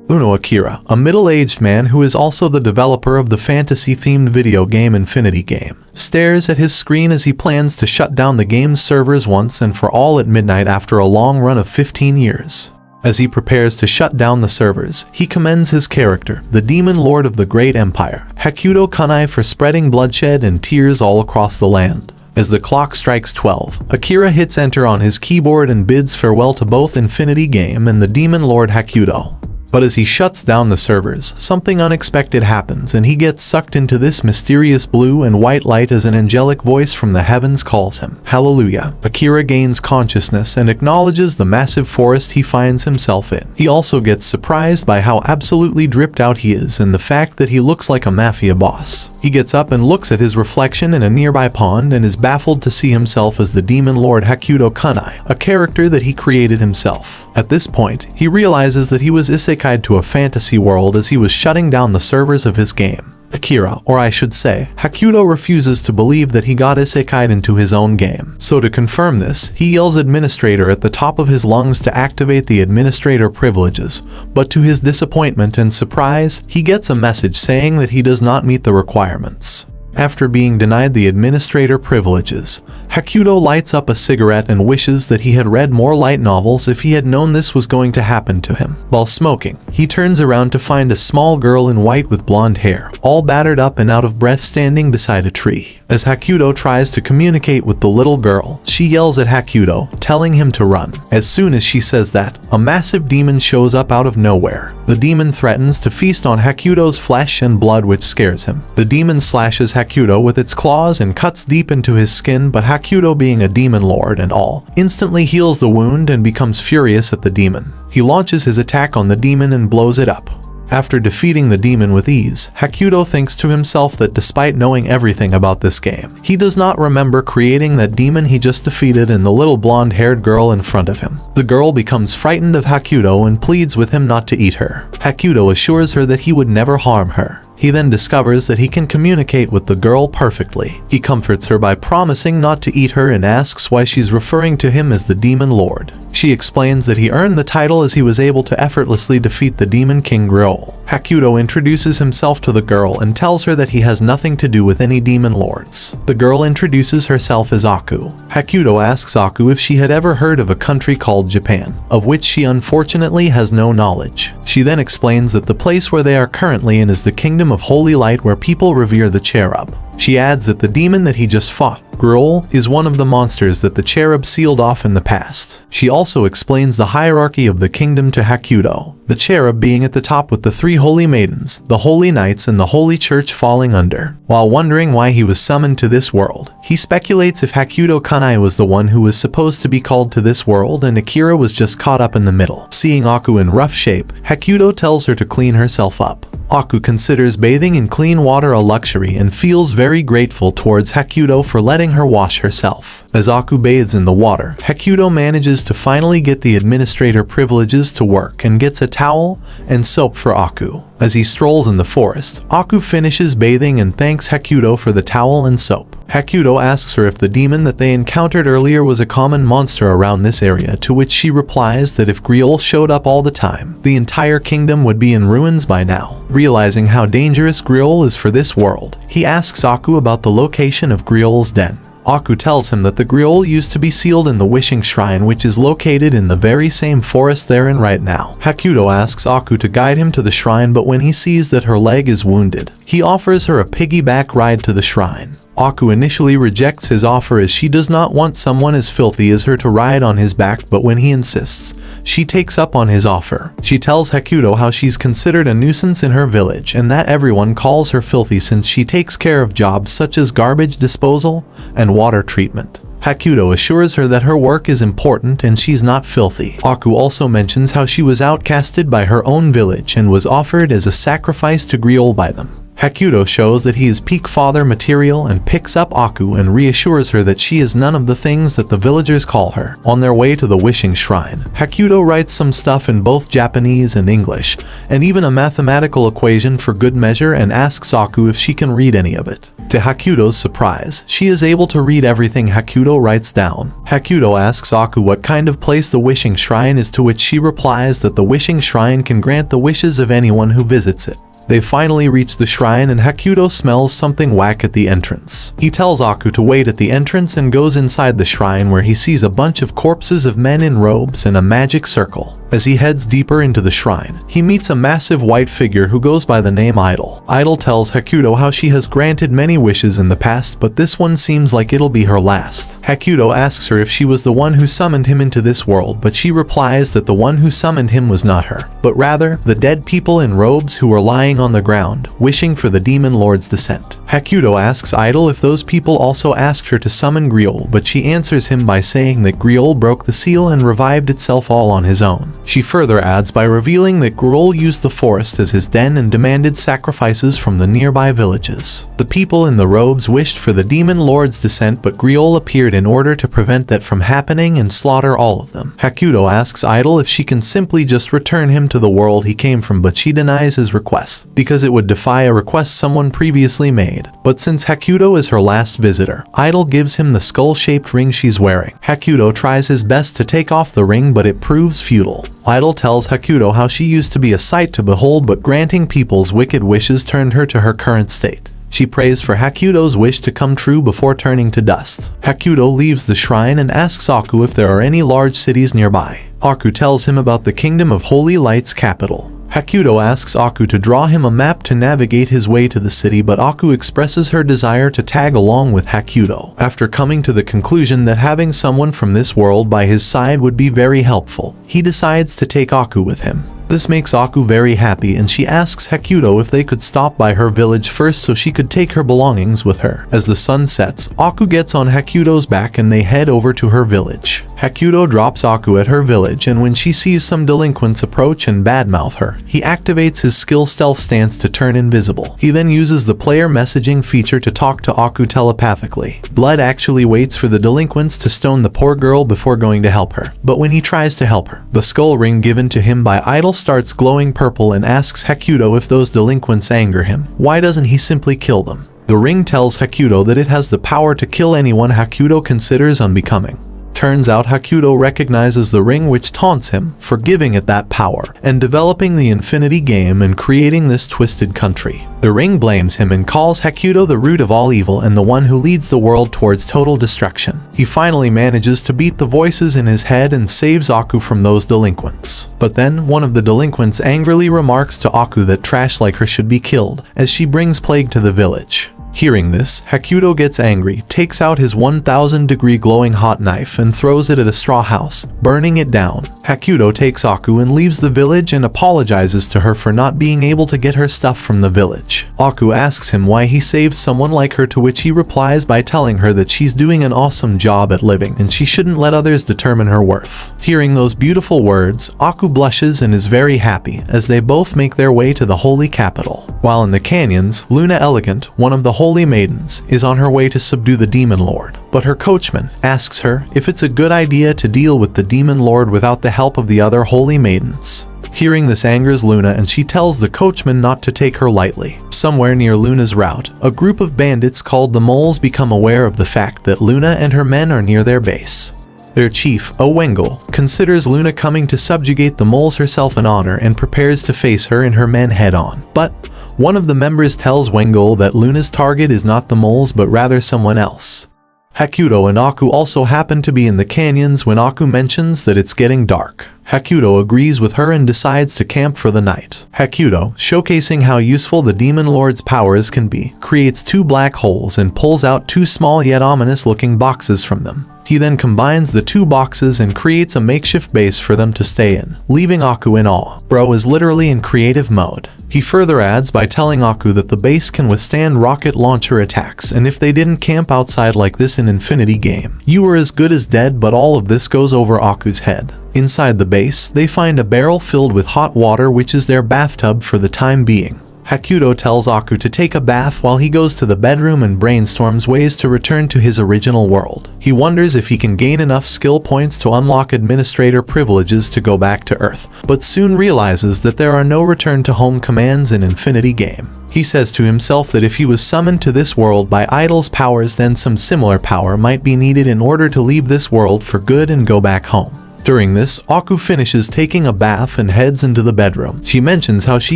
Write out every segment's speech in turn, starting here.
Akira, a middle-aged man who is also the developer of the fantasy-themed video game Infinity Game, stares at his screen as he plans to shut down the game's servers once and for all at midnight after a long run of 15 years. As he prepares to shut down the servers, he commends his character, the demon lord of the great empire, Hakuto Kanai, for spreading bloodshed and tears all across the land. As the clock strikes 12, Akira hits enter on his keyboard and bids farewell to both Infinity Game and the demon lord Hakuto. But as he shuts down the servers, something unexpected happens and he gets sucked into this mysterious blue and white light as an angelic voice from the heavens calls him. Hallelujah. Akira gains consciousness and acknowledges the massive forest he finds himself in. He also gets surprised by how absolutely dripped out he is and the fact that he looks like a mafia boss. He gets up and looks at his reflection in a nearby pond and is baffled to see himself as the demon lord Hakuto Kanai, a character that he created himself. At this point, he realizes that he was Isekai'd to a fantasy world as he was shutting down the servers of his game. Akira, or I should say, Hakuto, refuses to believe that he got Isekai'd into his own game. So to confirm this, he yells administrator at the top of his lungs to activate the administrator privileges, but to his disappointment and surprise, he gets a message saying that he does not meet the requirements. After being denied the administrator privileges, Hakuto lights up a cigarette and wishes that he had read more light novels if he had known this was going to happen to him. While smoking, he turns around to find a small girl in white with blonde hair, all battered up and out of breath, standing beside a tree. As Hakuto tries to communicate with the little girl, she yells at Hakuto, telling him to run. As soon as she says that, a massive demon shows up out of nowhere. The demon threatens to feast on Hakuto's flesh and blood, which scares him. The demon slashes Hakuto with its claws and cuts deep into his skin, but Hakuto, being a demon lord and all, instantly heals the wound and becomes furious at the demon. He launches his attack on the demon and blows it up. After defeating the demon with ease, Hakuto thinks to himself that despite knowing everything about this game, he does not remember creating that demon he just defeated and the little blonde-haired girl in front of him. The girl becomes frightened of Hakuto and pleads with him not to eat her. Hakuto assures her that he would never harm her. He then discovers that he can communicate with the girl perfectly. He comforts her by promising not to eat her and asks why she's referring to him as the Demon Lord. She explains that he earned the title as he was able to effortlessly defeat the Demon King Griol. Hakuto introduces himself to the girl and tells her that he has nothing to do with any demon lords. The girl introduces herself as Aku. Hakuto asks Aku if she had ever heard of a country called Japan, of which she unfortunately has no knowledge. She then explains that the place where they are currently in is the Kingdom of Holy Light, where people revere the cherub. She adds that the demon that he just fought, Griol, is one of the monsters that the cherub sealed off in the past. She also explains the hierarchy of the kingdom to Hakuto, the cherub being at the top with the three holy maidens, the holy knights, and the holy church falling under. While wondering why he was summoned to this world, he speculates if Hakuto Kanai was the one who was supposed to be called to this world and Akira was just caught up in the middle. Seeing Aku in rough shape, Hakuto tells her to clean herself up. Aku considers bathing in clean water a luxury and feels very grateful towards Hakuto for letting her wash herself. As Aku bathes in the water, Hakuto manages to finally get the administrator privileges to work and gets a towel and soap for Aku. As he strolls in the forest, Aku finishes bathing and thanks Hakuto for the towel and soap. Hakuto asks her if the demon that they encountered earlier was a common monster around this area, to which she replies that if Griol showed up all the time, the entire kingdom would be in ruins by now. Realizing how dangerous Griol is for this world, he asks Aku about the location of Griol's den. Aku tells him that the Griol used to be sealed in the Wishing Shrine, which is located in the very same forest they're in right now. Hakuto asks Aku to guide him to the shrine, but when he sees that her leg is wounded, he offers her a piggyback ride to the shrine. Aku initially rejects his offer as she does not want someone as filthy as her to ride on his back, but when he insists, she takes up on his offer. She tells Hakuto how she's considered a nuisance in her village and that everyone calls her filthy since she takes care of jobs such as garbage disposal and water treatment. Hakuto assures her that her work is important and she's not filthy. Aku also mentions how she was outcasted by her own village and was offered as a sacrifice to Griol by them. Hakuto shows that he is peak father material and picks up Aku and reassures her that she is none of the things that the villagers call her. On their way to the Wishing Shrine, Hakuto writes some stuff in both Japanese and English, and even a mathematical equation for good measure, and asks Aku if she can read any of it. To Hakudo's surprise, she is able to read everything Hakudo writes down. Hakudo asks Aku what kind of place the wishing shrine is, to which she replies that the wishing shrine can grant the wishes of anyone who visits it. They finally reach the shrine and Hakudo smells something whack at the entrance. He tells Aku to wait at the entrance and goes inside the shrine, where he sees a bunch of corpses of men in robes and a magic circle. As he heads deeper into the shrine, he meets a massive white figure who goes by the name Idol. Idol tells Hakudo how she has granted many wishes in the past, but this one seems like it'll be her last. Hakudo asks her if she was the one who summoned him into this world, but she replies that the one who summoned him was not her, but rather the dead people in robes who were lying on the ground, wishing for the demon lord's descent. Hakudo asks Idol if those people also asked her to summon Griol, but she answers him by saying that Griol broke the seal and revived itself all on his own. She further adds by revealing that Griol used the forest as his den and demanded sacrifices from the nearby villages. The people in the robes wished for the demon lord's descent, but Griol appeared in order to prevent that from happening and slaughter all of them. Hakudo asks Idol if she can simply just return him to the world he came from, but she denies his request, because it would defy a request someone previously made. But since Hakudo is her last visitor, Idol gives him the skull-shaped ring she's wearing. Hakudo tries his best to take off the ring, but it proves futile. Idol tells Hakudo how she used to be a sight to behold, but granting people's wicked wishes turned her to her current state. She prays for Hakudo's wish to come true before turning to dust. Hakudo leaves the shrine and asks Aku if there are any large cities nearby. Aku tells him about the Kingdom of Holy Light's capital. Hakudo asks Aku to draw him a map to navigate his way to the city, but Aku expresses her desire to tag along with Hakudo. After coming to the conclusion that having someone from this world by his side would be very helpful, he decides to take Aku with him. This makes Aku very happy, and she asks Hakudo if they could stop by her village first so she could take her belongings with her. As the sun sets, Aku gets on Hakudo's back and they head over to her village. Hakudo drops Aku at her village, and when she sees some delinquents approach and badmouth her, he activates his skill stealth stance to turn invisible. He then uses the player messaging feature to talk to Aku telepathically. Blood actually waits for the delinquents to stone the poor girl before going to help her, but when he tries to help her, the skull ring given to him by Idol starts glowing purple and asks Hakudo if those delinquents anger him, why doesn't he simply kill them? The ring tells Hakudo that it has the power to kill anyone Hakudo considers unbecoming. Turns out Hakudo recognizes the ring, which taunts him for giving it that power and developing the Infinity game and creating this twisted country. The ring blames him and calls Hakudo the root of all evil and the one who leads the world towards total destruction. He finally manages to beat the voices in his head and saves Aku from those delinquents. But then one of the delinquents angrily remarks to Aku that trash like her should be killed, as she brings plague to the village. Hearing this, Hakudo gets angry, takes out his 1000-degree glowing hot knife and throws it at a straw house, burning it down. Hakudo takes Aku and leaves the village and apologizes to her for not being able to get her stuff from the village. Aku asks him why he saved someone like her, to which he replies by telling her that she's doing an awesome job at living and she shouldn't let others determine her worth. Hearing those beautiful words, Aku blushes and is very happy as they both make their way to the holy capital. While in the canyons, Luna Elegant, one of the Holy Maidens, is on her way to subdue the Demon Lord, but her coachman asks her if it's a good idea to deal with the Demon Lord without the help of the other Holy Maidens. Hearing this angers Luna, and she tells the coachman not to take her lightly. Somewhere near Luna's route, a group of bandits called the Moles become aware of the fact that Luna and her men are near their base. Their chief, Owengle, considers Luna coming to subjugate the Moles herself an honor and prepares to face her and her men head-on. But one of the members tells Wengle that Luna's target is not the Moles but rather someone else. Hakudo and Aku also happen to be in the canyons when Aku mentions that it's getting dark. Hakudo agrees with her and decides to camp for the night. Hakudo, showcasing how useful the Demon Lord's powers can be, creates 2 black holes and pulls out 2 small yet ominous looking boxes from them. He then combines the 2 boxes and creates a makeshift base for them to stay in, leaving Aku in awe. Bro is literally in creative mode. He further adds by telling Aku that the base can withstand rocket launcher attacks, and if they didn't camp outside like this in Infinity game, you were as good as dead, but all of this goes over Aku's head. Inside the base, they find a barrel filled with hot water, which is their bathtub for the time being. Hakuto tells Aku to take a bath while he goes to the bedroom and brainstorms ways to return to his original world. He wonders if he can gain enough skill points to unlock administrator privileges to go back to Earth, but soon realizes that there are no return to home commands in Infinity Game. He says to himself that if he was summoned to this world by Idol's powers, then some similar power might be needed in order to leave this world for good and go back home. During this, Aku finishes taking a bath and heads into the bedroom. She mentions how she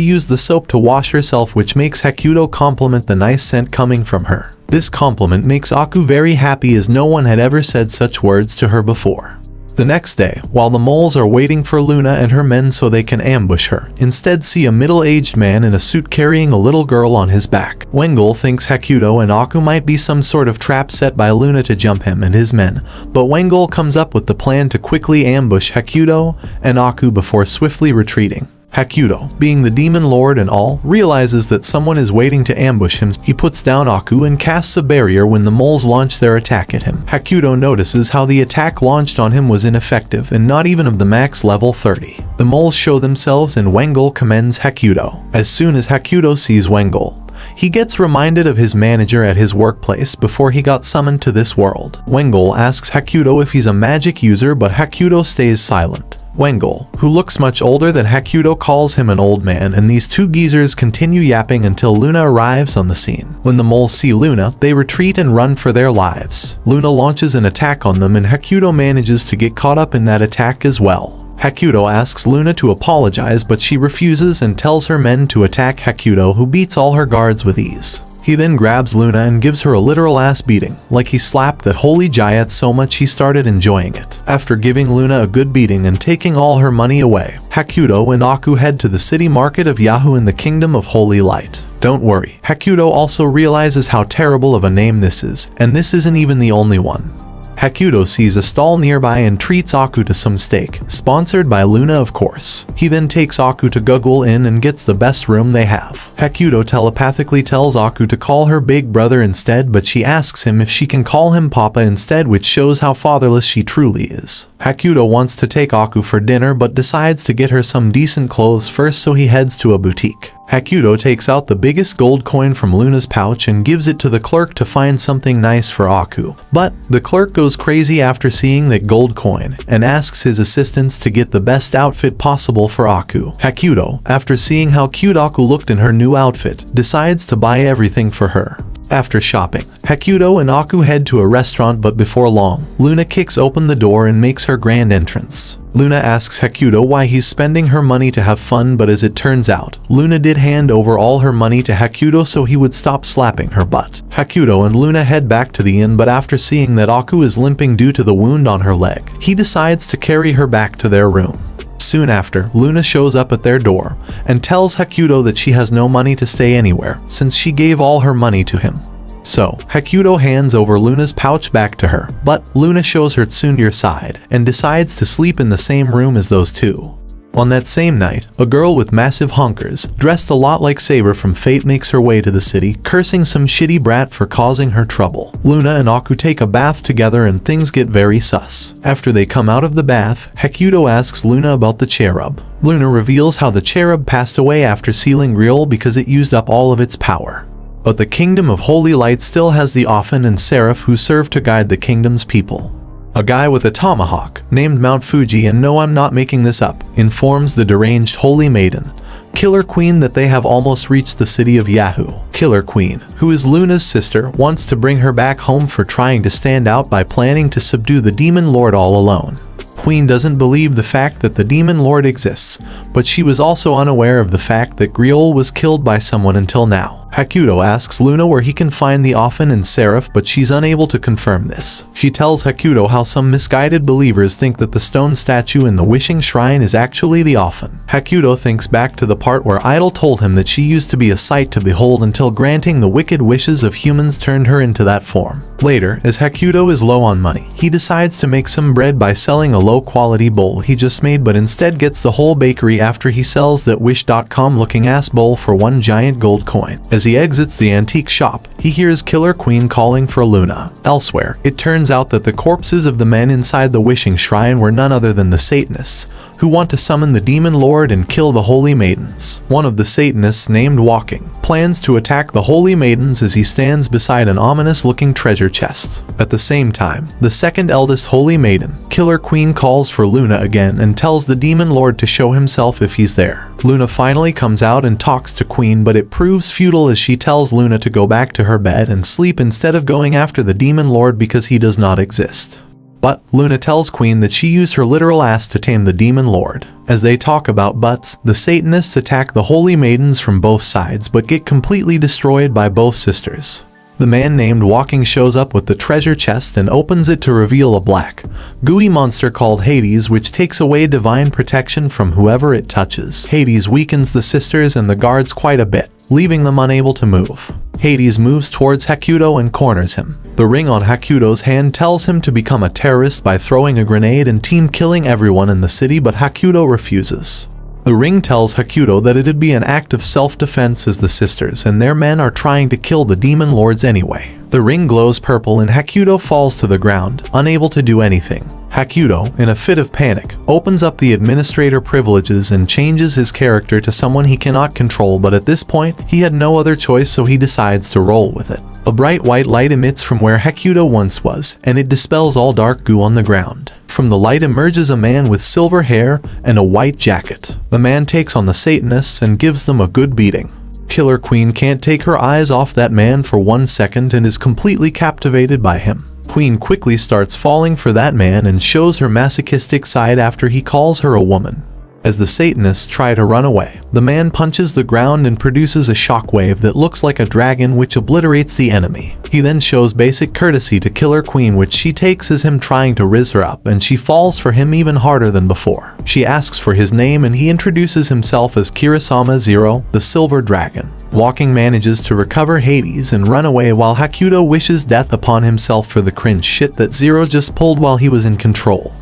used the soap to wash herself, which makes Hakuto compliment the nice scent coming from her. This compliment makes Aku very happy, as no one had ever said such words to her before. The next day, while the moles are waiting for Luna and her men so they can ambush her, instead see a middle-aged man in a suit carrying a little girl on his back. Wengul thinks Hakuto and Aku might be some sort of trap set by Luna to jump him and his men, but Wengul comes up with the plan to quickly ambush Hakuto and Aku before swiftly retreating. Hakuto, being the demon lord and all, realizes that someone is waiting to ambush him. He puts down Aku and casts a barrier when the moles launch their attack at him. Hakuto notices how the attack launched on him was ineffective and not even of the max level 30. The moles show themselves and Wengul commends Hakuto. As soon as Hakuto sees Wengul, he gets reminded of his manager at his workplace before he got summoned to this world. Wengul asks Hakuto if he's a magic user, but Hakuto stays silent. Wengul, who looks much older than Hakuto, calls him an old man, and these two geezers continue yapping until Luna arrives on the scene. When the moles see Luna, they retreat and run for their lives. Luna launches an attack on them and Hakuto manages to get caught up in that attack as well. Hakuto asks Luna to apologize, but she refuses and tells her men to attack Hakuto, who beats all her guards with ease. He then grabs Luna and gives her a literal ass beating, like he slapped that holy giant so much he started enjoying it. After giving Luna a good beating and taking all her money away, Hakuto and Aku head to the city market of Yahoo in the Kingdom of Holy Light. Don't worry, Hakuto also realizes how terrible of a name this is, and this isn't even the only one. Hakuto sees a stall nearby and treats Aku to some steak, sponsored by Luna of course. He then takes Aku to Google Inn and gets the best room they have. Hakuto telepathically tells Aku to call her big brother instead, but she asks him if she can call him Papa instead, which shows how fatherless she truly is. Hakuto wants to take Aku for dinner but decides to get her some decent clothes first, so he heads to a boutique. Hakuto takes out the biggest gold coin from Luna's pouch and gives it to the clerk to find something nice for Aku. But the clerk goes crazy after seeing that gold coin and asks his assistants to get the best outfit possible for Aku. Hakuto, after seeing how cute Aku looked in her new outfit, decides to buy everything for her. After shopping, Hakuto and Aku head to a restaurant, but before long, Luna kicks open the door and makes her grand entrance. Luna asks Hakuto why he's spending her money to have fun, but as it turns out, Luna did hand over all her money to Hakuto so he would stop slapping her butt. Hakuto and Luna head back to the inn, but after seeing that Aku is limping due to the wound on her leg, he decides to carry her back to their room. Soon after, Luna shows up at their door and tells Hakuto that she has no money to stay anywhere since she gave all her money to him. So, Hakuto hands over Luna's pouch back to her, but Luna shows her tsundere side and decides to sleep in the same room as those two. On that same night, a girl with massive hunkers, dressed a lot like Saber from Fate, makes her way to the city, cursing some shitty brat for causing her trouble. Luna and Aku take a bath together and things get very sus. After they come out of the bath, Hakuto asks Luna about the cherub. Luna reveals how the cherub passed away after sealing Griol because it used up all of its power. But the Kingdom of Holy Light still has the Ophan and Seraph who serve to guide the kingdom's people. A guy with a tomahawk, named Mount Fuji, and no, I'm not making this up, informs the deranged Holy Maiden, Killer Queen, that they have almost reached the city of Yahoo. Killer Queen, who is Luna's sister, wants to bring her back home for trying to stand out by planning to subdue the Demon Lord all alone. Queen doesn't believe the fact that the Demon Lord exists, but she was also unaware of the fact that Griol was killed by someone until now. Hakuto asks Luna where he can find the Ophan and Seraph, but she's unable to confirm this. She tells Hakuto how some misguided believers think that the stone statue in the wishing shrine is actually the Ophan. Hakuto thinks back to the part where Idol told him that she used to be a sight to behold until granting the wicked wishes of humans turned her into that form. Later, as Hakuto is low on money, he decides to make some bread by selling a low-quality bowl he just made, but instead gets the whole bakery after he sells that Wish.com looking ass bowl for one giant gold coin. As As he exits the antique shop, he hears Killer Queen calling for Luna. Elsewhere, it turns out that the corpses of the men inside the wishing shrine were none other than the Satanists, who want to summon the demon lord and kill the holy maidens. One of the Satanists, named Walking, plans to attack the holy maidens as he stands beside an ominous-looking treasure chest. At the same time, the second eldest holy maiden, Killer Queen, calls for Luna again and tells the demon lord to show himself if he's there. Luna finally comes out and talks to Queen, but it proves futile as she tells Luna to go back to her bed and sleep instead of going after the demon lord because he does not exist. But Luna tells Queen that she used her literal ass to tame the demon lord. As they talk about butts, the Satanists attack the holy maidens from both sides but get completely destroyed by both sisters. The man named Walking shows up with the treasure chest and opens it to reveal a black, gooey monster called Hades, which takes away divine protection from whoever it touches. Hades weakens the sisters and the guards quite a bit, leaving them unable to move. Hades moves towards Hakuto and corners him. The ring on Hakuto's hand tells him to become a terrorist by throwing a grenade and killing everyone in the city, but Hakuto refuses. The ring tells Hakuto that it'd be an act of self-defense as the sisters and their men are trying to kill the demon lords anyway. The ring glows purple and Hakuto falls to the ground, unable to do anything. Hakuto, in a fit of panic, opens up the administrator privileges and changes his character to someone he cannot control, but at this point, he had no other choice, so he decides to roll with it. A bright white light emits from where Hakuto once was, and it dispels all dark goo on the ground. From the light emerges a man with silver hair and a white jacket. The man takes on the Satanists and gives them a good beating. Killer Queen can't take her eyes off that man for 1 second and is completely captivated by him. Queen quickly starts falling for that man and shows her masochistic side after he calls her a woman. As the Satanists try to run away, the man punches the ground and produces a shockwave that looks like a dragon, which obliterates the enemy. He then shows basic courtesy to Killer Queen, which she takes as him trying to riz her up, and she falls for him even harder than before. She asks for his name and he introduces himself as Kirasama Zero, the Silver Dragon. Walking manages to recover Hades and run away while Hakuto wishes death upon himself for the cringe shit that Zero just pulled while he was in control.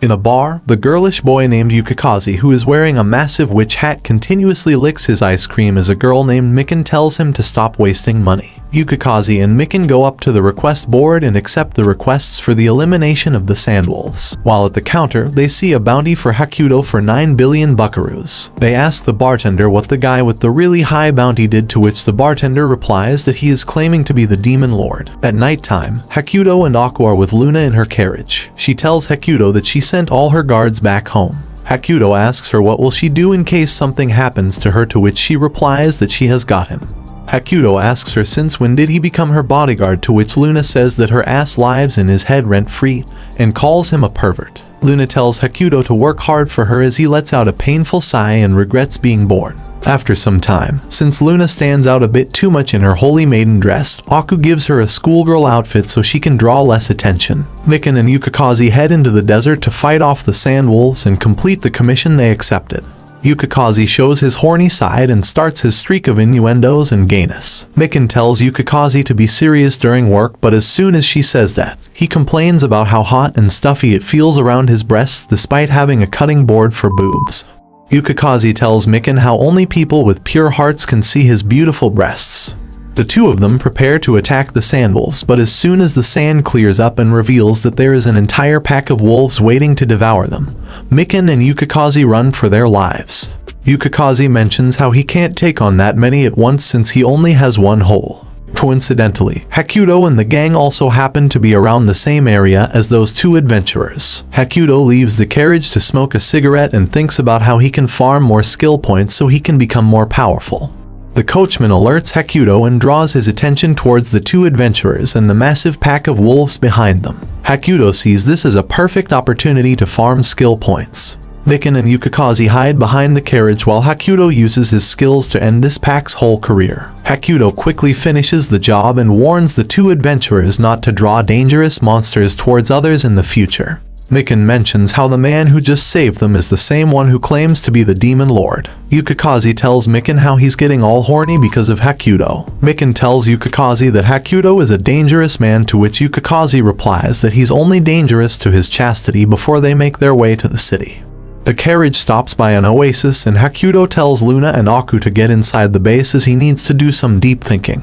In a bar, the girlish boy named Yukikaze, who is wearing a massive witch hat, continuously licks his ice cream as a girl named Mikan tells him to stop wasting money. Yukikaze and Mikan go up to the request board and accept the requests for the elimination of the Sandwolves. While at the counter, they see a bounty for Hakuto for 9 billion buckaroos. They ask the bartender what the guy with the really high bounty did, to which the bartender replies that he is claiming to be the demon lord. At nighttime, Hakuto and Aku are with Luna in her carriage. She tells Hakuto that she sent all her guards back home. Hakuto asks her what will she do in case something happens to her, to which she replies that she has got him. Hakuto asks her since when did he become her bodyguard, to which Luna says that her ass lives in his head rent-free and calls him a pervert. Luna tells Hakuto to work hard for her as he lets out a painful sigh and regrets being born. After some time, since Luna stands out a bit too much in her holy maiden dress, Aku gives her a schoolgirl outfit so she can draw less attention. Mikan and Yukikaze head into the desert to fight off the Sandwolves and complete the commission they accepted. Yukikaze shows his horny side and starts his streak of innuendos and gayness. Mikan tells Yukikaze to be serious during work, but as soon as she says that, he complains about how hot and stuffy it feels around his breasts despite having a cutting board for boobs. Yukikaze tells Mikan how only people with pure hearts can see his beautiful breasts. The two of them prepare to attack the Sandwolves, but as soon as the sand clears up and reveals that there is an entire pack of wolves waiting to devour them, Mikan and Yukikaze run for their lives. Yukikaze mentions how he can't take on that many at once since he only has one hole. Coincidentally, Hakuto and the gang also happen to be around the same area as those two adventurers. Hakuto leaves the carriage to smoke a cigarette and thinks about how he can farm more skill points so he can become more powerful. The coachman alerts Hakuto and draws his attention towards the two adventurers and the massive pack of wolves behind them. Hakuto sees this as a perfect opportunity to farm skill points. Mikan and Yukikaze hide behind the carriage while Hakuto uses his skills to end this pack's whole career. Hakuto quickly finishes the job and warns the two adventurers not to draw dangerous monsters towards others in the future. Mikan mentions how the man who just saved them is the same one who claims to be the demon lord. Yukikaze tells Mikan how he's getting all horny because of Hakuto. Mikan tells Yukikaze that Hakuto is a dangerous man, to which Yukikaze replies that he's only dangerous to his chastity before they make their way to the city. The carriage stops by an oasis and Hakuto tells Luna and Aku to get inside the base as he needs to do some deep thinking.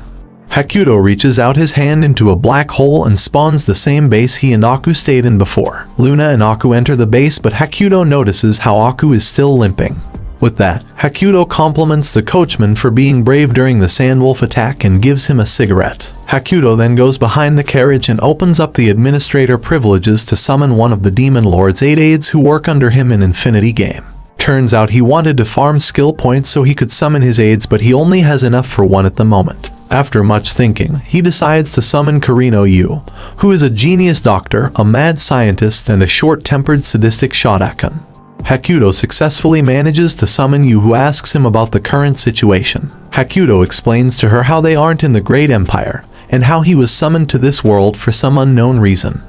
Hakuto reaches out his hand into a black hole and spawns the same base he and Aku stayed in before. Luna and Aku enter the base, but Hakuto notices how Aku is still limping. With that, Hakuto compliments the coachman for being brave during the Sandwolf attack and gives him a cigarette. Hakuto then goes behind the carriage and opens up the administrator privileges to summon one of the Demon Lord's 8 aides who work under him in Infinity Game. Turns out he wanted to farm skill points so he could summon his aides, but he only has enough for one at the moment. After much thinking, he decides to summon Kurino Yu, who is a genius doctor, a mad scientist, and a short-tempered sadistic shodakan. Hakuto successfully manages to summon Yu, who asks him about the current situation. Hakuto explains to her how they aren't in the Great Empire, and how he was summoned to this world for some unknown reason.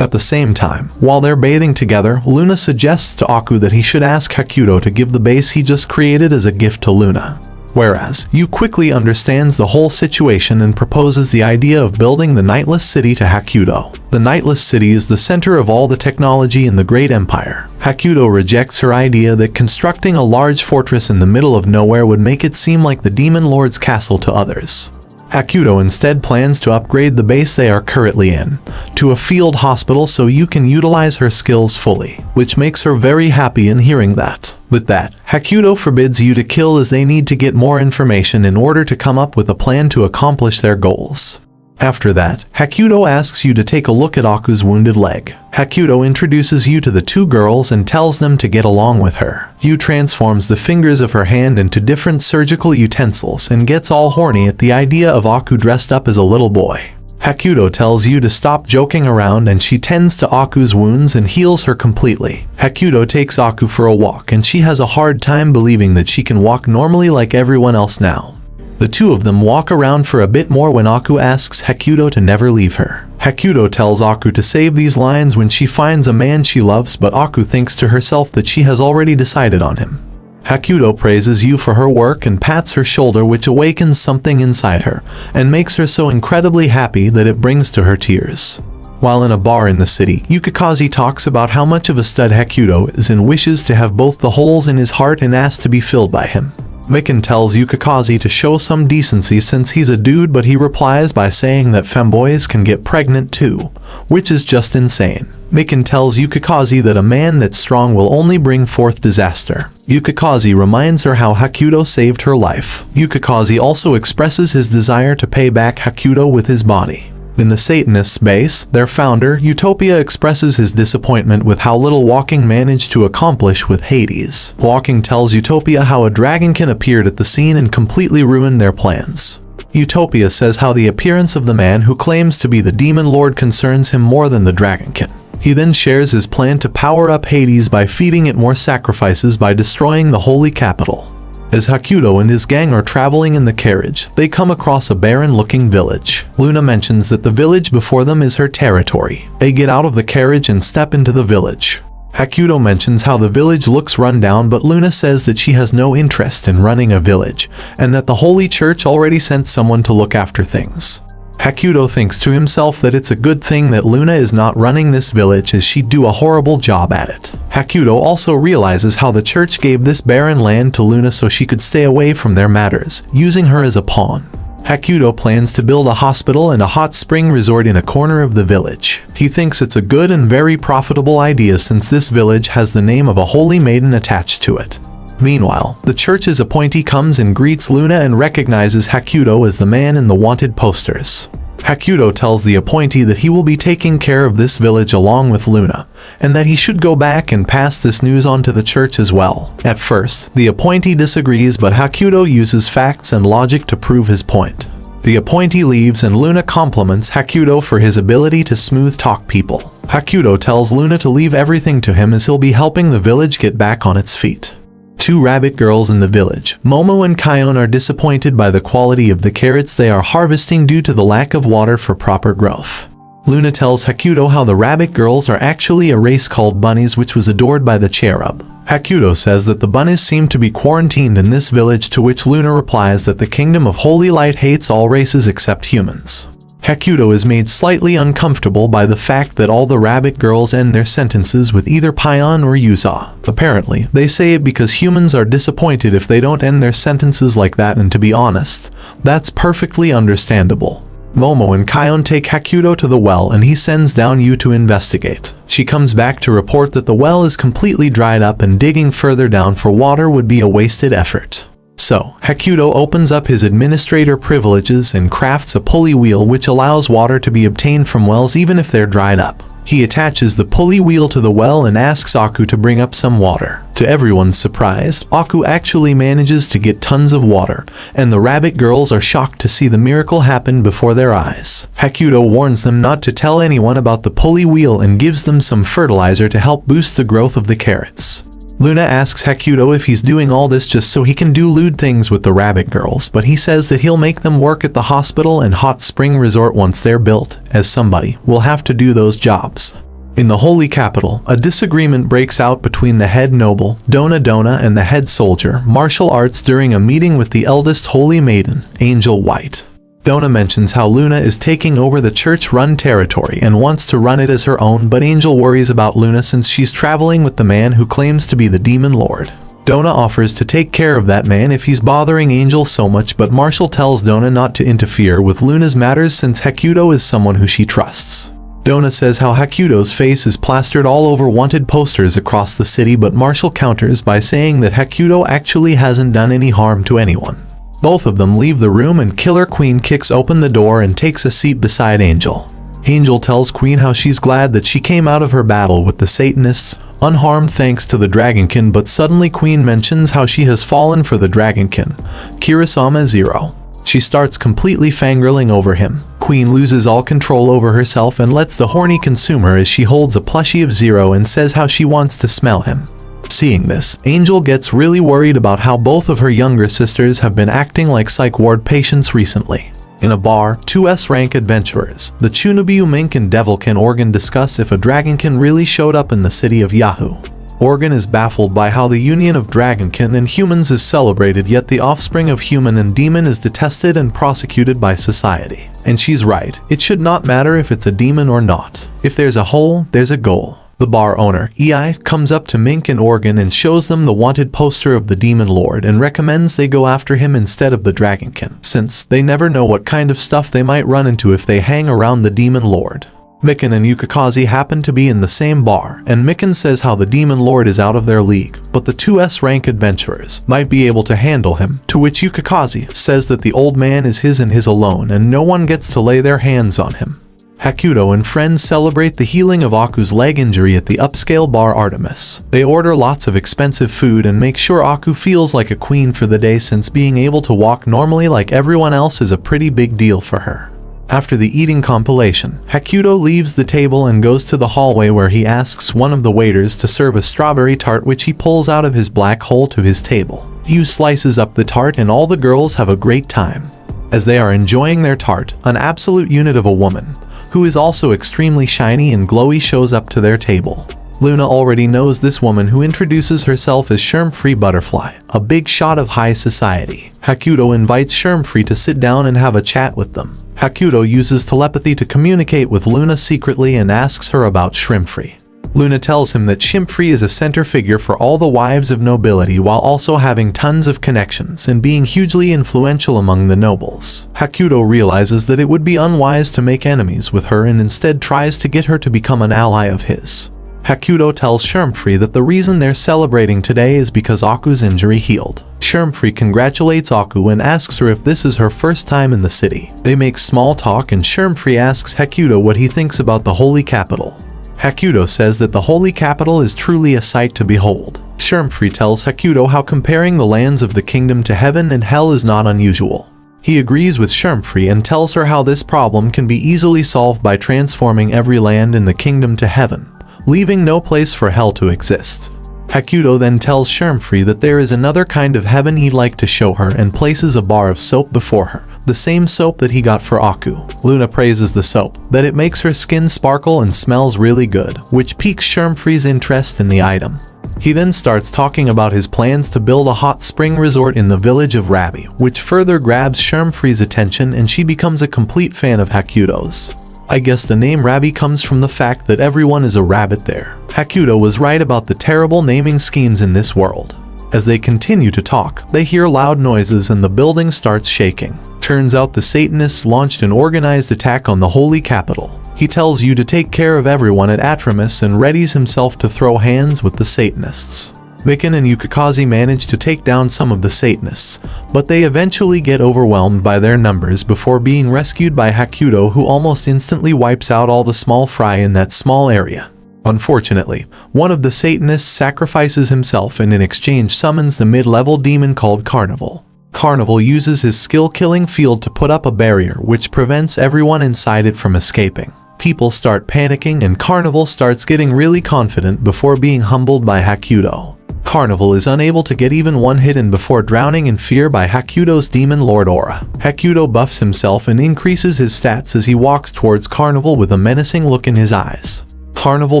At the same time, while they're bathing together, Luna suggests to Aku that he should ask Hakuto to give the base he just created as a gift to Luna. Whereas, Yu quickly understands the whole situation and proposes the idea of building the Nightless City to Hakuto. The Nightless City is the center of all the technology in the Great Empire. Hakuto rejects her idea that constructing a large fortress in the middle of nowhere would make it seem like the Demon Lord's castle to others. Hakuto instead plans to upgrade the base they are currently in to a field hospital so Yu can utilize her skills fully, which makes her very happy in hearing that. With that, Hakuto forbids Yu to kill as they need to get more information in order to come up with a plan to accomplish their goals. After that, Hakuto asks Yu to take a look at Aku's wounded leg. Hakuto introduces Yu to the two girls and tells them to get along with her. Yu transforms the fingers of her hand into different surgical utensils and gets all horny at the idea of Aku dressed up as a little boy. Hakuto tells Yu to stop joking around and she tends to Aku's wounds and heals her completely. Hakuto takes Aku for a walk and she has a hard time believing that she can walk normally like everyone else now. The two of them walk around for a bit more when Aku asks Hakuto to never leave her. Hakuto tells Aku to save these lines when she finds a man she loves, but Aku thinks to herself that she has already decided on him. Hakuto praises Yu for her work and pats her shoulder, which awakens something inside her and makes her so incredibly happy that it brings to her tears. While in a bar in the city, Yukikaze talks about how much of a stud Hakuto is and wishes to have both the holes in his heart and asks to be filled by him. Mikan tells Yukikaze to show some decency since he's a dude, but he replies by saying that femboys can get pregnant too, which is just insane. Mikan tells Yukikaze that a man that's strong will only bring forth disaster. Yukikaze reminds her how Hakuto saved her life. Yukikaze also expresses his desire to pay back Hakuto with his body. In the Satanists' base, their founder, Utopia, expresses his disappointment with how little Walking managed to accomplish with Hades. Walking tells Utopia how a dragonkin appeared at the scene and completely ruined their plans. Utopia says how the appearance of the man who claims to be the Demon Lord concerns him more than the dragonkin. He then shares his plan to power up Hades by feeding it more sacrifices by destroying the holy capital. As Hakuto and his gang are traveling in the carriage, they come across a barren-looking village. Luna mentions that the village before them is her territory. They get out of the carriage and step into the village. Hakuto mentions how the village looks run down, but Luna says that she has no interest in running a village, and that the Holy Church already sent someone to look after things. Hakuto thinks to himself that it's a good thing that Luna is not running this village, as she'd do a horrible job at it. Hakuto also realizes how the church gave this barren land to Luna so she could stay away from their matters, using her as a pawn. Hakuto plans to build a hospital and a hot spring resort in a corner of the village. He thinks it's a good and very profitable idea since this village has the name of a holy maiden attached to it. Meanwhile, the church's appointee comes and greets Luna and recognizes Hakuto as the man in the wanted posters. Hakuto tells the appointee that he will be taking care of this village along with Luna, and that he should go back and pass this news on to the church as well. At first, the appointee disagrees, but Hakuto uses facts and logic to prove his point. The appointee leaves and Luna compliments Hakuto for his ability to smooth talk people. Hakuto tells Luna to leave everything to him as he'll be helping the village get back on its feet. Two rabbit girls in the village, Momo and Kion, are disappointed by the quality of the carrots they are harvesting due to the lack of water for proper growth. Luna tells Hakuto how the rabbit girls are actually a race called bunnies, which was adored by the cherub. Hakuto says that the bunnies seem to be quarantined in this village, to which Luna replies that the Kingdom of Holy Light hates all races except humans. Hakuto is made slightly uncomfortable by the fact that all the rabbit girls end their sentences with either Pion or Yuza. Apparently, they say it because humans are disappointed if they don't end their sentences like that, and to be honest, that's perfectly understandable. Momo and Kion take Hakuto to the well and he sends down Yu to investigate. She comes back to report that the well is completely dried up and digging further down for water would be a wasted effort. So, Hakuto opens up his administrator privileges and crafts a pulley wheel which allows water to be obtained from wells even if they're dried up. He attaches the pulley wheel to the well and asks Aku to bring up some water. To everyone's surprise, Aku actually manages to get tons of water, and the rabbit girls are shocked to see the miracle happen before their eyes. Hakuto warns them not to tell anyone about the pulley wheel and gives them some fertilizer to help boost the growth of the carrots. Luna asks Hakuto if he's doing all this just so he can do lewd things with the rabbit girls, but he says that he'll make them work at the hospital and hot spring resort once they're built, as somebody will have to do those jobs. In the holy capital, a disagreement breaks out between the head noble, Dona, and the head soldier, martial arts, during a meeting with the eldest holy maiden, Angel White. Dona mentions how Luna is taking over the church-run territory and wants to run it as her own, but Angel worries about Luna since she's traveling with the man who claims to be the demon lord. Dona offers to take care of that man if he's bothering Angel so much, but Marshall tells Dona not to interfere with Luna's matters since Hakuto is someone who she trusts. Dona says how Hakuto's face is plastered all over wanted posters across the city, but Marshall counters by saying that Hakuto actually hasn't done any harm to anyone. Both of them leave the room and Killer Queen kicks open the door and takes a seat beside Angel. Angel tells Queen how she's glad that she came out of her battle with the Satanists unharmed thanks to the Dragonkin, but suddenly Queen mentions how she has fallen for the Dragonkin, Kirasama Zero. She starts completely fangirling over him. Queen loses all control over herself and lets the horny consume her as she holds a plushie of Zero and says how she wants to smell him. Seeing this, Angel gets really worried about how both of her younger sisters have been acting like psych ward patients recently. In a bar, two S-rank adventurers, the Chunobiu Mink and Devilkin Organ, discuss if a Dragonkin really showed up in the city of Yahoo. Organ is baffled by how the union of Dragonkin and humans is celebrated, yet the offspring of human and demon is detested and prosecuted by society. And she's right, it should not matter if it's a demon or not. If there's a hole, there's a goal. The bar owner, EI, comes up to Mink and Organ and shows them the wanted poster of the Demon Lord and recommends they go after him instead of the Dragonkin, since they never know what kind of stuff they might run into if they hang around the Demon Lord. Mikan and Yukikaze happen to be in the same bar, and Mikan says how the Demon Lord is out of their league, but the two S-rank adventurers might be able to handle him, to which Yukikaze says that the old man is his and his alone and no one gets to lay their hands on him. Hakuto and friends celebrate the healing of Aku's leg injury at the upscale bar Artemis. They order lots of expensive food and make sure Aku feels like a queen for the day, since being able to walk normally like everyone else is a pretty big deal for her. After the eating compilation, Hakuto leaves the table and goes to the hallway where he asks one of the waiters to serve a strawberry tart which he pulls out of his black hole to his table. Yu slices up the tart and all the girls have a great time. As they are enjoying their tart, an absolute unit of a woman, who is also extremely shiny and glowy, shows up to their table. Luna already knows this woman, who introduces herself as Sherm-Free Butterfly, a big shot of high society. Hakuto invites Sherm-Free to sit down and have a chat with them. Hakuto uses telepathy to communicate with Luna secretly and asks her about Shrimp-Free. Luna tells him that Shrimp-Free is a center figure for all the wives of nobility while also having tons of connections and being hugely influential among the nobles. Hakuto realizes that it would be unwise to make enemies with her and instead tries to get her to become an ally of his. Hakuto tells Shrimp-Free that the reason they're celebrating today is because Aku's injury healed. Shrimp-Free congratulates Aku and asks her if this is her first time in the city. They make small talk and Shrimp-Free asks Hakuto what he thinks about the holy capital. Hakuto says that the holy capital is truly a sight to behold. Shrimp-Free tells Hakuto how comparing the lands of the kingdom to heaven and hell is not unusual. He agrees with Shrimp-Free and tells her how this problem can be easily solved by transforming every land in the kingdom to heaven, leaving no place for hell to exist. Hakuto then tells Shrimp-Free that there is another kind of heaven he'd like to show her and places a bar of soap before her, the same soap that he got for Aku. Luna praises the soap, that it makes her skin sparkle and smells really good, which piques Shrimp-Free's interest in the item. He then starts talking about his plans to build a hot spring resort in the village of Rabi, which further grabs Shermfree's attention and she becomes a complete fan of Hakuto's. I guess the name Rabi comes from the fact that everyone is a rabbit there. Hakuto was right about the terrible naming schemes in this world. As they continue to talk, they hear loud noises and the building starts shaking. Turns out the Satanists launched an organized attack on the holy capital. He tells you to take care of everyone at Atramus and readies himself to throw hands with the Satanists. Mikan and Yukikaze manage to take down some of the Satanists, but they eventually get overwhelmed by their numbers before being rescued by Hakuto, who almost instantly wipes out all the small fry in that small area. Unfortunately, one of the Satanists sacrifices himself and in exchange summons the mid-level demon called Carnival. Carnival uses his skill-killing field to put up a barrier which prevents everyone inside it from escaping. People start panicking and Carnival starts getting really confident before being humbled by Hakuto. Carnival is unable to get even one hit in before drowning in fear by Hakuto's demon lord aura. Hakuto buffs himself and increases his stats as he walks towards Carnival with a menacing look in his eyes. Carnival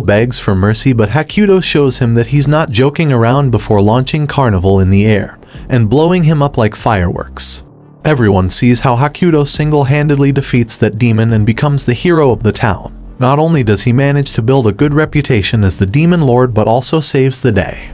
begs for mercy, but Hakuto shows him that he's not joking around before launching Carnival in the air and blowing him up like fireworks. Everyone sees how Hakuto single-handedly defeats that demon and becomes the hero of the town. Not only does he manage to build a good reputation as the demon lord, but also saves the day.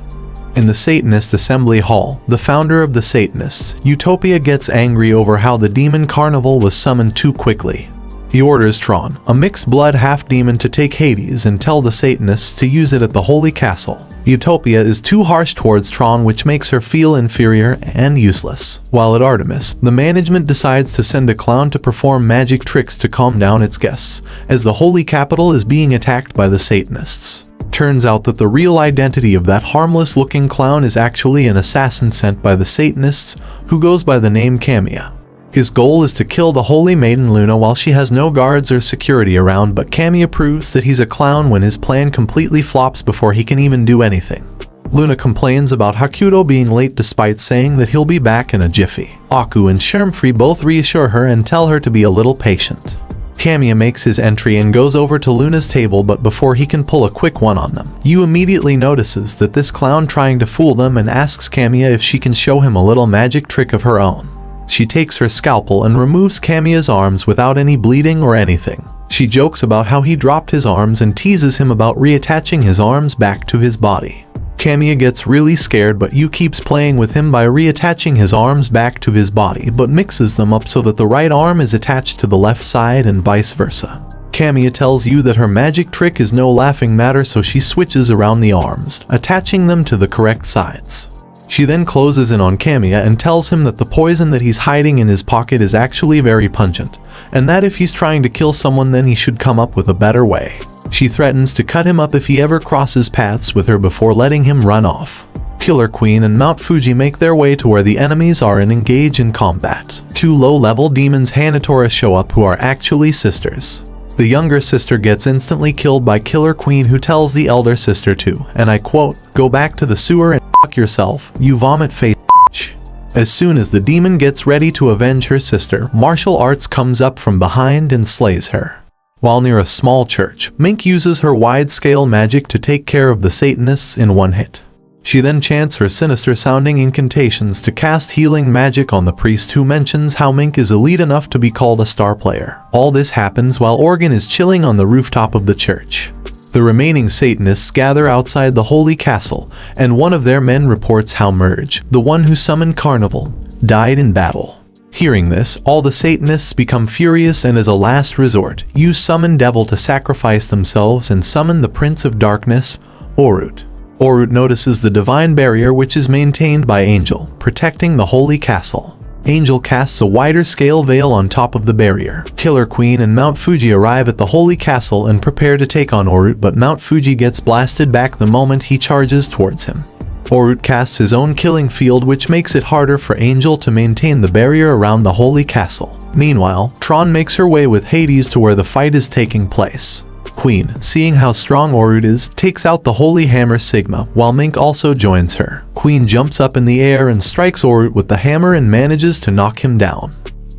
In the Satanist Assembly Hall, the founder of the Satanists, Utopia, gets angry over how the demon Carnival was summoned too quickly. He orders Tron, a mixed-blood half-demon, to take Hades and tell the Satanists to use it at the Holy Castle. Utopia is too harsh towards Tron, which makes her feel inferior and useless. While at Artemis, the management decides to send a clown to perform magic tricks to calm down its guests, as the Holy Capital is being attacked by the Satanists. Turns out that the real identity of that harmless-looking clown is actually an assassin sent by the Satanists, who goes by the name Kamiya. His goal is to kill the Holy Maiden Luna while she has no guards or security around, but Kamiya proves that he's a clown when his plan completely flops before he can even do anything. Luna complains about Hakuto being late despite saying that he'll be back in a jiffy. Aku and Shermfree both reassure her and tell her to be a little patient. Kamiya makes his entry and goes over to Luna's table, but before he can pull a quick one on them, Yu immediately notices that this clown trying to fool them and asks Kamiya if she can show him a little magic trick of her own. She takes her scalpel and removes Kamiya's arms without any bleeding or anything. She jokes about how he dropped his arms and teases him about reattaching his arms back to his body. Kamiya gets really scared, but Yu keeps playing with him by reattaching his arms back to his body, but mixes them up so that the right arm is attached to the left side and vice versa. Kamiya tells Yu that her magic trick is no laughing matter, so she switches around the arms, attaching them to the correct sides. She then closes in on Kamiya and tells him that the poison that he's hiding in his pocket is actually very pungent, and that if he's trying to kill someone then he should come up with a better way. She threatens to cut him up if he ever crosses paths with her before letting him run off. Killer Queen and Mount Fuji make their way to where the enemies are and engage in combat. Two low-level demons Hanatora show up who are actually sisters. The younger sister gets instantly killed by Killer Queen, who tells the elder sister to, and I quote, "Go back to the sewer and fuck yourself, you vomit face bitch." As soon as the demon gets ready to avenge her sister, Martial Arts comes up from behind and slays her. While near a small church, Mink uses her wide-scale magic to take care of the Satanists in one hit. She then chants her sinister-sounding incantations to cast healing magic on the priest, who mentions how Mink is elite enough to be called a star player. All this happens while Organ is chilling on the rooftop of the church. The remaining Satanists gather outside the Holy Castle, and one of their men reports how Merge, the one who summoned Carnival, died in battle. Hearing this, all the Satanists become furious, and as a last resort, use Summon Devil to sacrifice themselves and summon the Prince of Darkness, Orut. Orut notices the divine barrier, which is maintained by Angel, protecting the Holy Castle. Angel casts a wider scale veil on top of the barrier. Killer Queen and Mount Fuji arrive at the Holy Castle and prepare to take on Orut, but Mount Fuji gets blasted back the moment he charges towards him. Orut casts his own killing field, which makes it harder for Angel to maintain the barrier around the Holy Castle. Meanwhile, Tron makes her way with Hades to where the fight is taking place. Queen, seeing how strong Orut is, takes out the Holy Hammer Sigma, while Mink also joins her. Queen jumps up in the air and strikes Orut with the hammer and manages to knock him down.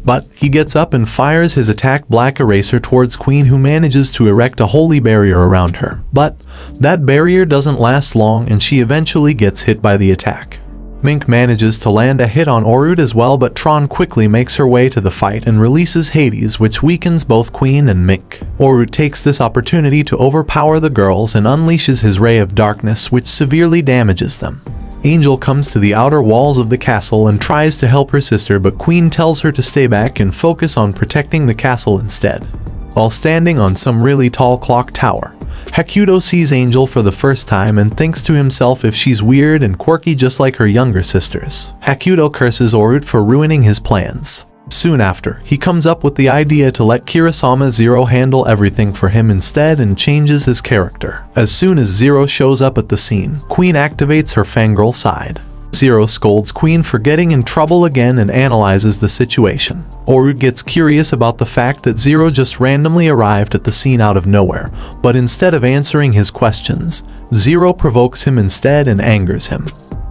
But he gets up and fires his attack black eraser towards Queen, who manages to erect a holy barrier around her. But that barrier doesn't last long and she eventually gets hit by the attack. Mink manages to land a hit on Orut as well, but Tron quickly makes her way to the fight and releases Hades, which weakens both Queen and Mink. Orut takes this opportunity to overpower the girls and unleashes his ray of darkness, which severely damages them. Angel comes to the outer walls of the castle and tries to help her sister, but Queen tells her to stay back and focus on protecting the castle instead. While standing on some really tall clock tower, Hakuto sees Angel for the first time and thinks to himself if she's weird and quirky just like her younger sisters. Hakuto curses Orut for ruining his plans. Soon after, he comes up with the idea to let Kirasama Zero handle everything for him instead and changes his character. As soon as Zero shows up at the scene, Queen activates her fangirl side. Zero scolds Queen for getting in trouble again and analyzes the situation. Orut gets curious about the fact that Zero just randomly arrived at the scene out of nowhere, but instead of answering his questions, Zero provokes him instead and angers him.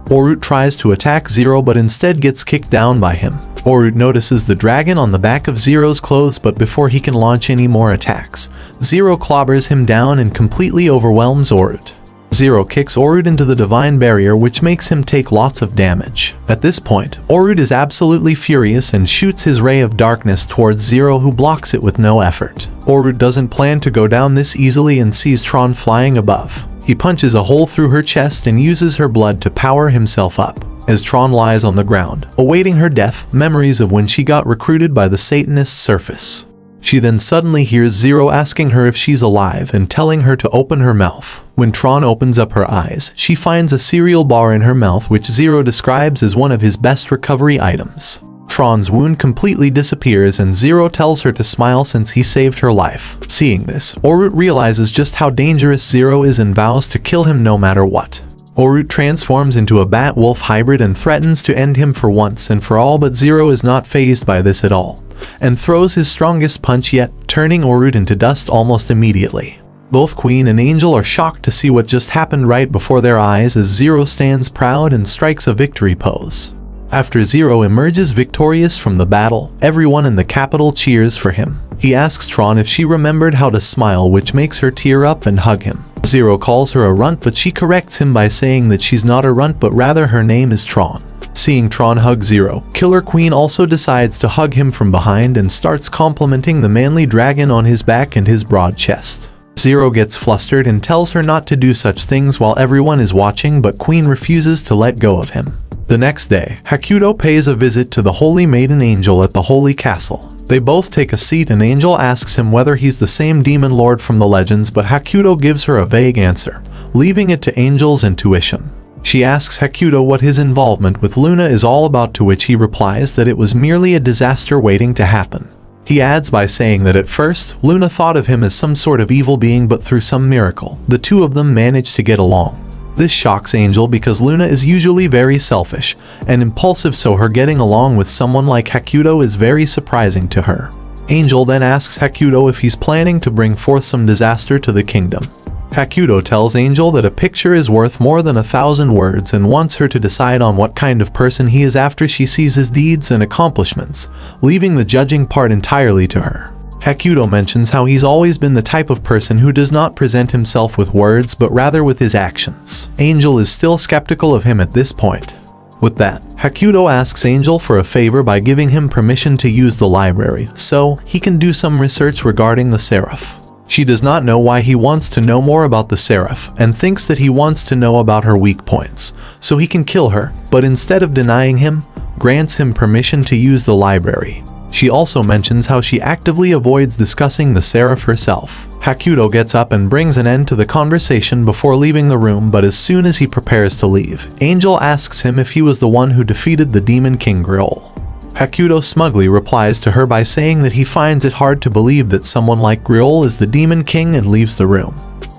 Orut tries to attack Zero but instead gets kicked down by him. Orut notices the dragon on the back of Zero's clothes, but before he can launch any more attacks, Zero clobbers him down and completely overwhelms Orut. Zero kicks Orut into the divine barrier, which makes him take lots of damage. At this point, Orut is absolutely furious and shoots his ray of darkness towards Zero, who blocks it with no effort. Orut doesn't plan to go down this easily and sees Tron flying above. He punches a hole through her chest and uses her blood to power himself up. As Tron lies on the ground, awaiting her death, memories of when she got recruited by the Satanists surface. She then suddenly hears Zero asking her if she's alive and telling her to open her mouth. When Tron opens up her eyes, she finds a cereal bar in her mouth, which Zero describes as one of his best recovery items. Tron's wound completely disappears and Zero tells her to smile since he saved her life. Seeing this, Orut realizes just how dangerous Zero is and vows to kill him no matter what. Orut transforms into a bat-wolf hybrid and threatens to end him for once and for all, but Zero is not fazed by this at all, and throws his strongest punch yet, turning Orut into dust almost immediately. Both Queen and Angel are shocked to see what just happened right before their eyes as Zero stands proud and strikes a victory pose. After Zero emerges victorious from the battle, everyone in the capital cheers for him. He asks Tron if she remembered how to smile, which makes her tear up and hug him. Zero calls her a runt, but she corrects him by saying that she's not a runt but rather her name is Tron. Seeing Tron hug Zero, Killer Queen also decides to hug him from behind and starts complimenting the manly dragon on his back and his broad chest. Zero gets flustered and tells her not to do such things while everyone is watching, but Queen refuses to let go of him. The next day, Hakuto pays a visit to the Holy Maiden Angel at the Holy Castle. They both take a seat and Angel asks him whether he's the same demon lord from the legends, but Hakuto gives her a vague answer, leaving it to Angel's intuition. She asks Hakuto what his involvement with Luna is all about, to which he replies that it was merely a disaster waiting to happen. He adds by saying that at first, Luna thought of him as some sort of evil being, but through some miracle, the two of them managed to get along. This shocks Angel because Luna is usually very selfish and impulsive, so her getting along with someone like Hakuto is very surprising to her. Angel then asks Hakuto if he's planning to bring forth some disaster to the kingdom. Hakuto tells Angel that a picture is worth more than 1,000 words and wants her to decide on what kind of person he is after she sees his deeds and accomplishments, leaving the judging part entirely to her. Hakuto mentions how he's always been the type of person who does not present himself with words but rather with his actions. Angel is still skeptical of him at this point. With that, Hakuto asks Angel for a favor by giving him permission to use the library so he can do some research regarding the Seraph. She does not know why he wants to know more about the Seraph and thinks that he wants to know about her weak points so he can kill her, but instead of denying him, grants him permission to use the library. She also mentions how she actively avoids discussing the Seraph herself. Hakuto gets up and brings an end to the conversation before leaving the room, but as soon as he prepares to leave, Angel asks him if he was the one who defeated the Demon King Griol. Hakuto smugly replies to her by saying that he finds it hard to believe that someone like Griol is the Demon King, and leaves the room.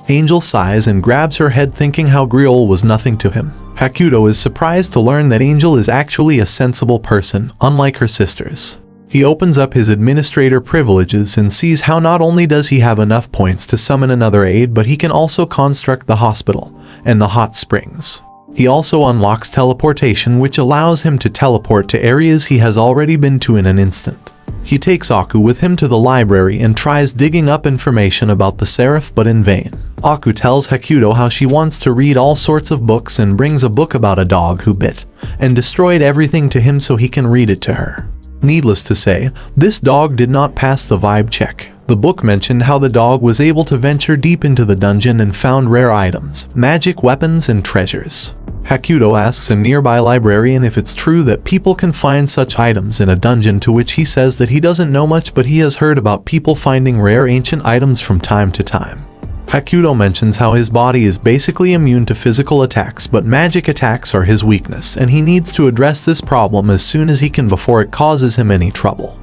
Angel sighs and grabs her head, thinking how Griol was nothing to him. Hakuto is surprised to learn that Angel is actually a sensible person, unlike her sisters. He opens up his administrator privileges and sees how not only does he have enough points to summon another aid, but he can also construct the hospital and the hot springs. He also unlocks teleportation, which allows him to teleport to areas he has already been to in an instant. He takes Aku with him to the library and tries digging up information about the seraph, but in vain. Aku tells Hakuto how she wants to read all sorts of books and brings a book about a dog who bit and destroyed everything to him so he can read it to her. Needless to say, this dog did not pass the vibe check. The book mentioned how the dog was able to venture deep into the dungeon and found rare items, magic weapons, and treasures. Hakuto asks a nearby librarian if it's true that people can find such items in a dungeon, to which he says that he doesn't know much, but he has heard about people finding rare ancient items from time to time. Hakuto mentions how his body is basically immune to physical attacks, but magic attacks are his weakness, and he needs to address this problem as soon as he can before it causes him any trouble.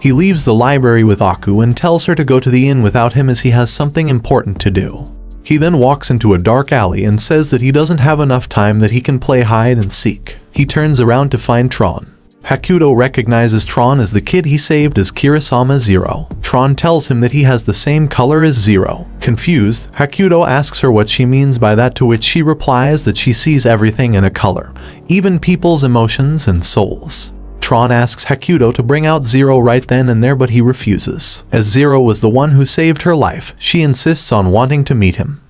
He leaves the library with Aku and tells her to go to the inn without him as he has something important to do. He then walks into a dark alley and says that he doesn't have enough time, that he can play hide and seek. He turns around to find Tron. Hakuto recognizes Tron as the kid he saved as Kirasama Zero. Tron tells him that he has the same color as Zero. Confused, Hakuto asks her what she means by that, to which she replies that she sees everything in a color, even people's emotions and souls. Tron asks Hakuto to bring out Zero right then and there, but he refuses. As Zero was the one who saved her life, she insists on wanting to meet him.